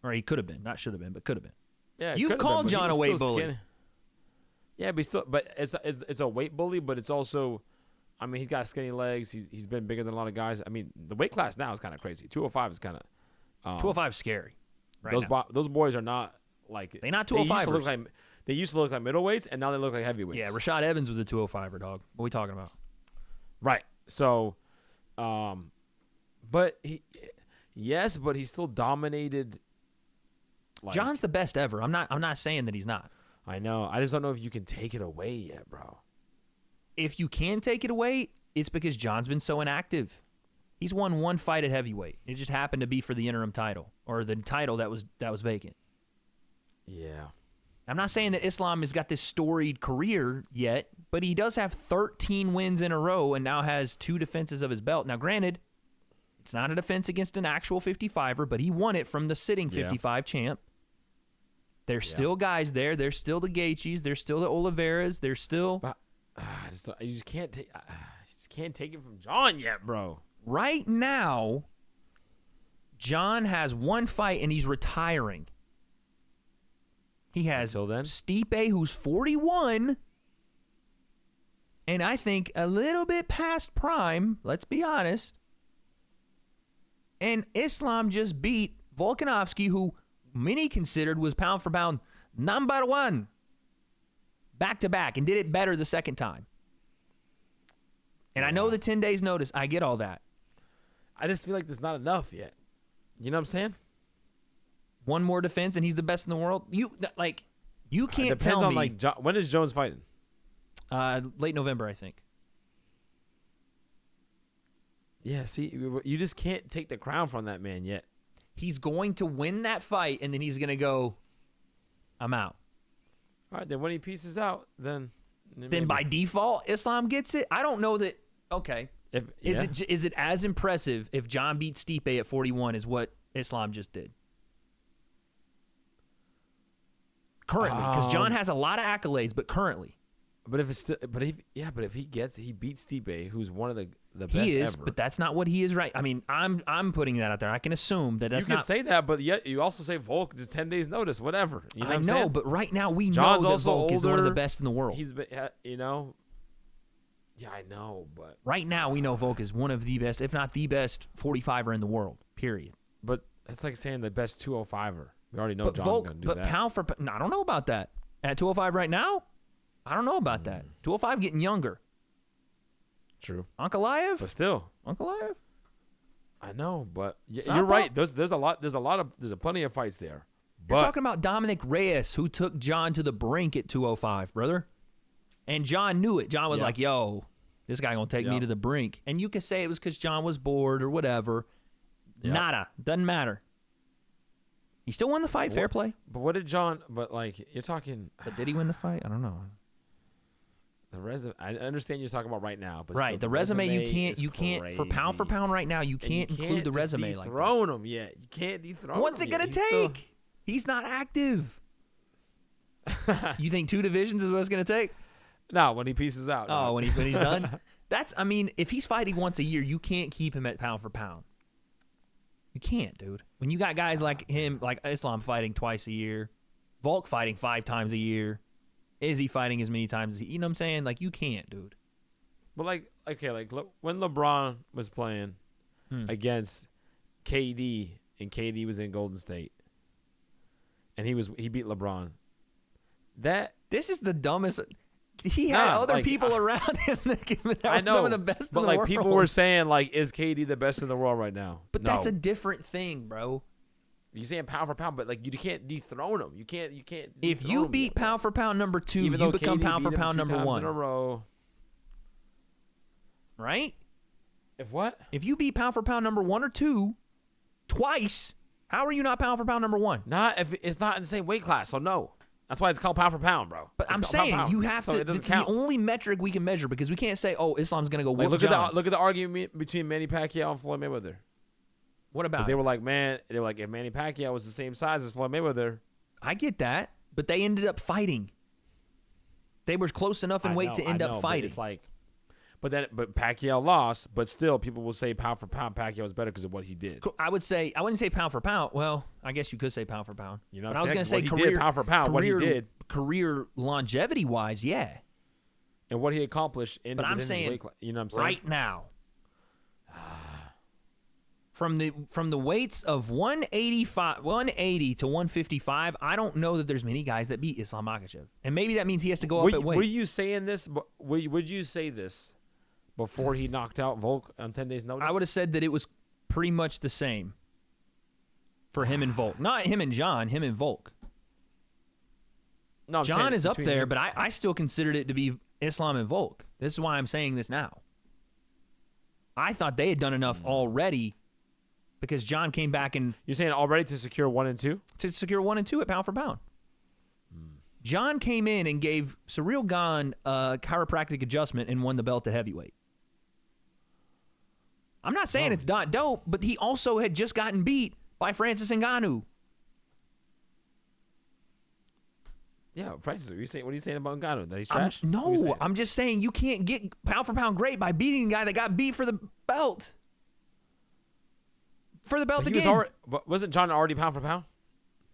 Or he could have been. Not should have been, but could have been. Yeah, you've called John a weight bully. Skinny. Yeah, but it's a weight bully, but it's also, I mean, he's got skinny legs. He's been bigger than a lot of guys. I mean, the weight class now is kind of crazy. 205 is kind of 205 is scary. Those boys are not like they're not 205ers. They used to look like middleweights, and now they look like heavyweights. Yeah, Rashad Evans was a 205er, dog. What are we talking about? Right. So, but but he still dominated. Like, John's the best ever. I'm not saying that he's not. I know. I just don't know if you can take it away yet, bro. If you can take it away, it's because John's been so inactive. He's won one fight at heavyweight. It just happened to be for the interim title, or the title that was vacant. Yeah. I'm not saying that Islam has got this storied career yet, but he does have 13 wins in a row and now has 2 defenses of his belt. Now, granted, it's not a defense against an actual 55er, but he won it from the sitting 55 champ. There's still guys there. There's still the Gaethjes. There's still the Oliveras. There's still. But, you just can't take it from John yet, bro. Right now, John has one fight and he's retiring. He has Until then? Stipe, who's 41, and I think a little bit past prime, let's be honest. And Islam just beat Volkanovski, who many considered was pound for pound number one, back to back, and did it better the second time. And I know the 10 days notice. I get all that. I just feel like there's not enough yet. You know what I'm saying? One more defense, and he's the best in the world. You can't Depends tell on me. when is Jones fighting? Late November, I think. Yeah, see, you just can't take the crown from that man yet. He's going to win that fight, and then he's going to go, I'm out. All right, then when he pieces out, then By default, Islam gets it. I don't know that. Okay, is it as impressive if John beats Stipe at 41 as what Islam just did? Currently, because John has a lot of accolades, but currently. But if it's still, if he beats Stipe, who's one of the best he is, ever. but that's not what he is. Right? I mean, I'm putting that out there. I can assume that that's you can not. say that, but yet you also say Volk just 10 days notice, whatever. You know what I'm saying? But right now we John's know that also Volk is one of the older. best in the world. He's been, Yeah, I know, but Right now we know Volk is one of the best, if not the best, 45er in the world. Period. but it's like saying the best 205er. We already know But John's Volk, gonna do but that. pound for pound, I don't know about that. At 205 right now, I don't know about that. 205 getting younger. True, Ankalaev? but still, Ankalaev? I know, but you're Southpaw? right. There's plenty of fights there. You're But talking about Dominic Reyes, who took John to the brink at 205, brother. And John knew it. John was Yeah. like, yo, this guy going to take me Yeah. to the brink. And you could say it was because John was bored or whatever. Yeah. Nada. Doesn't matter. He still won the fight. Fair play. But what did John? But like you're talking But did he win the fight? I don't know. the resume. I understand you're talking about right now, but Right. still, The resume is you can't for pound for crazy. pound right now, you And can't include the just resume like that. dethrone him yet. You can't dethrone What's him it going yet. to He's still- take? He's not active. You think 2 divisions is what it's going to take? No, when he pieces out. Oh, no. when he's done? I mean, if he's fighting once a year, you can't keep him at pound for pound. You can't, dude. When you got guys like him, like Islam fighting twice a year, Volk fighting 5 times a year, Izzy fighting as many times as you know what I'm saying? Like, you can't, dude. But when LeBron was playing against KD and KD was in Golden State, and he beat LeBron. This is the dumbest. He had other people around him that I were know some of the best but in the like world. people were saying, like, is KD the best in the world right now? But No. that's a different thing, bro. You're saying pound for pound, but like you can't dethrone him. You can't. If dethrone you him beat yet, bro. pound for pound number 2, Even you though become KD pound for beat him pound 2 number times 1, in a row. right? If what? If you beat pound for pound number 1 or 2 twice, how are you not pound for pound number 1? Not if it's not in the same weight class. So no, that's why it's called pound for pound, bro. But It's I'm called pound saying for pound. you have So to. it doesn't It's count. the only metric we can measure because we can't say, "Oh, Islam's gonna go whoop Look John." at the argument between Manny Pacquiao and Floyd Mayweather. What about? They were like, if Manny Pacquiao was the same size as Floyd Mayweather. I get that, but they ended up fighting. They were close enough in weight to end up but fighting. it's like, but Pacquiao lost. But still, people will say pound for pound, Pacquiao is better because of what he did. I would say I wouldn't say pound for pound. Well, I guess you could say pound for pound. You know but what I was I'm gonna saying? say 'Cause what he career did, pound for pound, what he did. career longevity wise, yeah. And what he accomplished in But I'm within his saying weight class. You know what I'm saying? right now, from the weights of 180 to 155, I don't know that there's many guys that beat Islam Makhachev, and maybe that means he has to go up at weight. Were you saying this? Would you say this before he knocked out Volk on 10 days' notice? I would have said that it was pretty much the same for him and Volk. Not him and John, him and Volk. No, I'm John saying is up between there, him- but I still considered it to be Islam and Volk. This is why I'm saying this now. I thought they had done enough already because John came back and You're saying already to secure 1 and 2? to secure 1 and 2 at pound for pound. John came in and gave Cyril Gane a chiropractic adjustment and won the belt at heavyweight. I'm not saying it's not dope, but he also had just gotten beat by Francis Ngannou. Yeah, Francis, what are you saying about Ngannou? That he's I'm- trash? What are you no, saying? I'm just saying you can't get pound for pound great by beating the guy that got beat for the belt. for the belt But he again. wasn't John already pound for pound?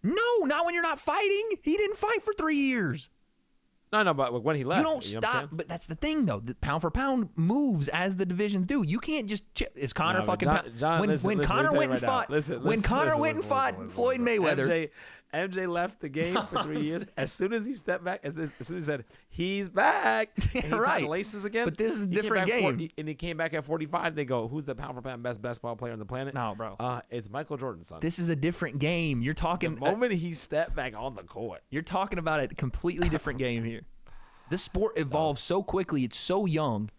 No, not when you're not fighting. He didn't fight for 3 years. No, but when he left. You don't know what I'm stop. saying? But that's the thing, though. The pound for pound moves as the divisions do. You can't just chip. Is Conor No, but fucking John, when listen, Conor listen, went and right now. fought Listen, Conor went and fought Floyd Mayweather. MJ left the game for 3 years. As soon as he stepped back, as soon as he said he's back, and he right. tied laces again. But this is a he came different back game. and he came back at 45. They go, "Who's the pound for pound best basketball player on the planet?" No, bro. It's Michael Jordan, son. This is a different game. You're talking. The moment he stepped back on the court, You're talking about a completely different game here. This sport evolves so quickly. It's so young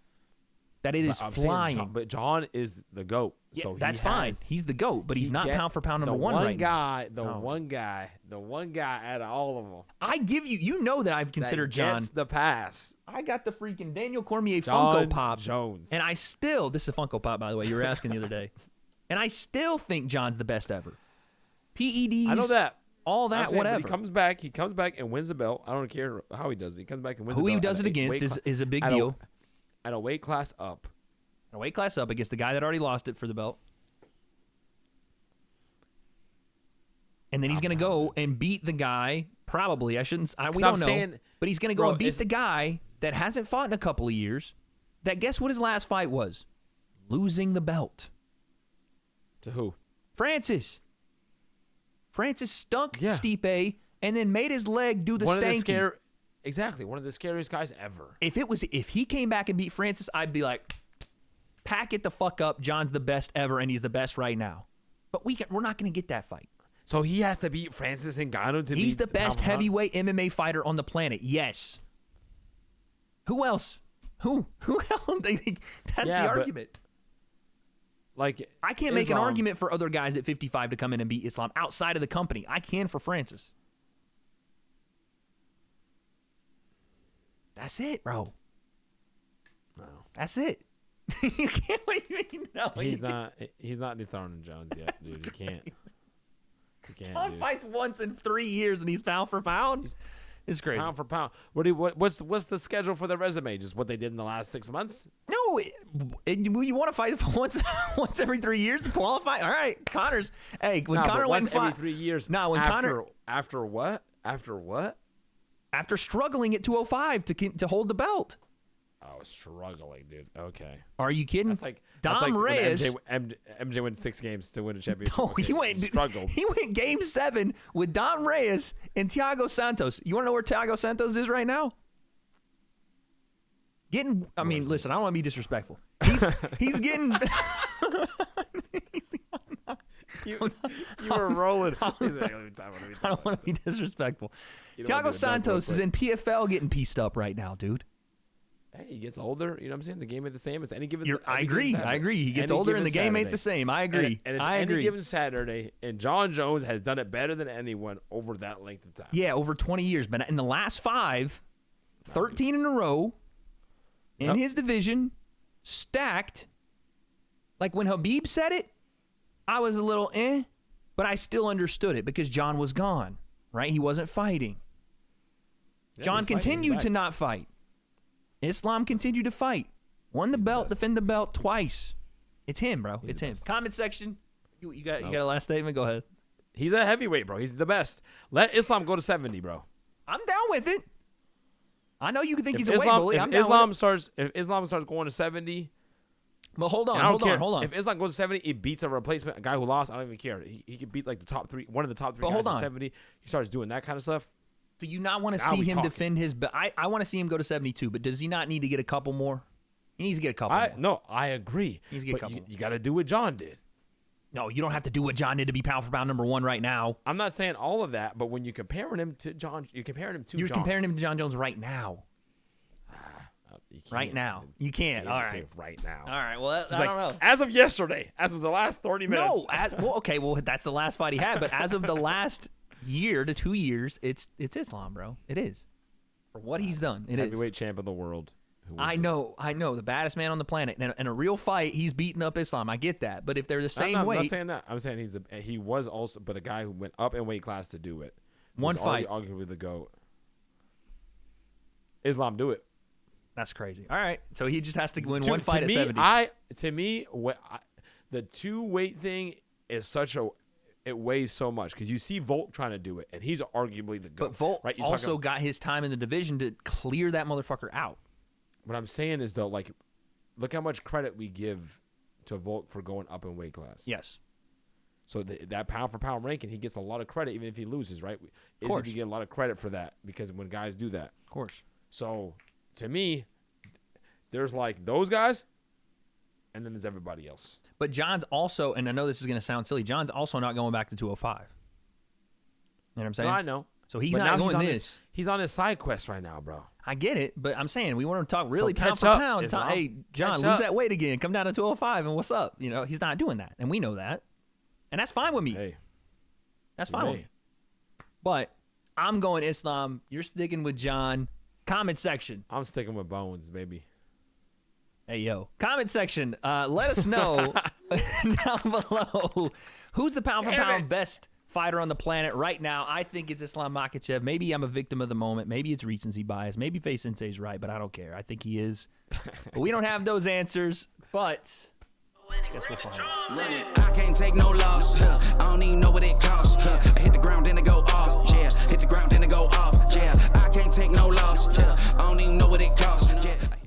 that it is I'm saying flying. but John is the GOAT. Yeah, So that's he fine. has- He's the GOAT, but he's he not get- pound for pound number the one right guy, now. The one guy out of all of them. I give you. You know that I've considered that John. gets the pass. I got the freaking Daniel Cormier John Funko Pop. Jones. And I still, this is a Funko Pop, by the way. You were asking the other day. And I still think John's the best ever. PEDs. I know that. All I'm that, saying, but whatever. He comes back and wins the belt. I don't care how he does it. He comes back and wins Who the he belt. does at it a against weight is a big at deal. At a weight class up. A weight class up against the guy that already lost it for the belt. And then he's going to go and beat the guy, probably. We don't know. But he's going to go and beat the guy that hasn't fought in a couple of years. That guess what his last fight was? Losing the belt. To who? Francis. Francis stunk Yeah. Stipe and then made his leg do the One of the stanky. Exactly. One of the scariest guys ever. If he came back and beat Francis, I'd be like, pack it the fuck up. John's the best ever, and he's the best right now. But we're not going to get that fight. So he has to beat Francis Ngannou to He's beat the best pound for pound? heavyweight MMA fighter on the planet. Yes. Who else? Who else? That's Yeah, the but- argument. Like I can't make an Islam- argument for other guys at 55 to come in and beat Islam outside of the company. I can for Francis. That's it, bro. No. That's it. You can't. What do you mean? No, He's not dethroning Jones yet, dude. You can't. You can't. John dude. fights once in 3 years and he's pound for pound. It's crazy. Pound for pound. What's the schedule for the resume? Just what they did in the last 6 months? No, you want to fight once every 3 years to qualify? All right, Connor's. Hey, when Nah, Connor but went once and every fought, 3 years. No, when Connor after what? After what? after struggling at 205 to hold the belt. Oh, struggling, dude. Okay. Are you kidding? That's like Dom Reyes. MJ wins 6 games to win a championship. No, Okay, he went struggled. He went Game 7 with Dom Reyes and Thiago Santos. You want to know where Thiago Santos is right now? I mean, listen, I don't want to be disrespectful. He's getting. You were rolling. I don't want to be disrespectful. Thiago Santos is in PFL getting pieced up right now, dude. Hey, he gets older. You know what I'm saying? The game ain't the same. It's any given. I agree. He gets older and the game ain't the same. I agree. And it's I any agree. given Saturday, and John Jones has done it better than anyone over that length of time. Yeah, over 20 years. But in the last 5, 13 in a row in his division, stacked. Like when Habib said it, I was a little but I still understood it because John was gone, right? He wasn't fighting. Yeah, John he's fighting. continued He's to back. not fight. Islam continued to fight. Won the belt, defend the belt twice. It's him, bro. It's him. Comment section. You got a last statement? Go ahead. He's a heavyweight, bro. He's the best. Let Islam go to 70, bro. I'm down with it. I know you can think he's a weight Islam, bully. if I'm down Islam with it. starts, if Islam starts going to 70, But hold and I don't on, care. hold on. If Islam goes to 70, he beats a replacement, a guy who lost. I don't even care. He could beat like the top 3, one of the top 3 But guys hold at on. 70. He starts doing that kind of stuff. Do you not want to Now see we him talking. defend his belt? I want to see him go to 72, but does he not need to get a couple more? He needs to get a couple more. No, I agree. Needs to get a But couple you, more. you got to do what John did. No, you don't have to do what John did to be pound for pound number 1 right now. I'm not saying all of that, but when you're comparing him to John, you're comparing him to You're John. comparing him to John Jones right now. You can't Right now. say- You can't. can't All say right. right now. All right. Well, It's I like, don't know. as of yesterday, as of the last 30 minutes. No. Well, that's the last fight he had. But as of the last year to 2 years, it's Islam, bro. It is. For what he's done, it is. Heavyweight champ of the world. who was I know. The baddest man on the planet. In a real fight, he's beating up Islam. I get that. But if they're the same I'm weight, not saying that. I'm saying he was also, but a guy who went up in weight class to do it. One was already fight. arguably the GOAT. Islam, do it. that's crazy. All right. So he just has to win To- one fight to at me, 70. the 2 weight thing it weighs so much because you see Volk trying to do it, and he's arguably the GOAT. But Volk right? also got his time in the division to clear that motherfucker out. What I'm saying is, though, like, look how much credit we give to Volk for going up in weight class. Yes. So that pound-for-pound ranking, he gets a lot of credit even if he loses, right? Of Izzy get a lot of credit for that because when guys do that. Of course. So, to me, there's, like, those guys, and then there's everybody else. But John's also, and I know this is going to sound silly, John's also not going back to 205. You know what I'm saying? No, I know. So he's But not now going this. He's on his side quest right now, bro. I get it, but I'm saying we want to talk really So pound catch for up, pound. Islam. Hey, John, Catch lose up. that weight again. Come down to 205 and what's up? You know, he's not doing that. And we know that. And that's fine with me. Hey. That's fine with me. But I'm going Islam. You're sticking with John. Comment section. I'm sticking with Bones, baby. Hey, yo. Comment section. Let us know down below who's the pound for pound best fighter on the planet right now. I think it's Islam Makhachev. Maybe I'm a victim of the moment. Maybe it's recency bias. Maybe Face Sensei's right, but I don't care. I think he is. But we don't have those answers, but guess we'll find out. I can't take no loss. I don't even know what it costs. I hit the ground.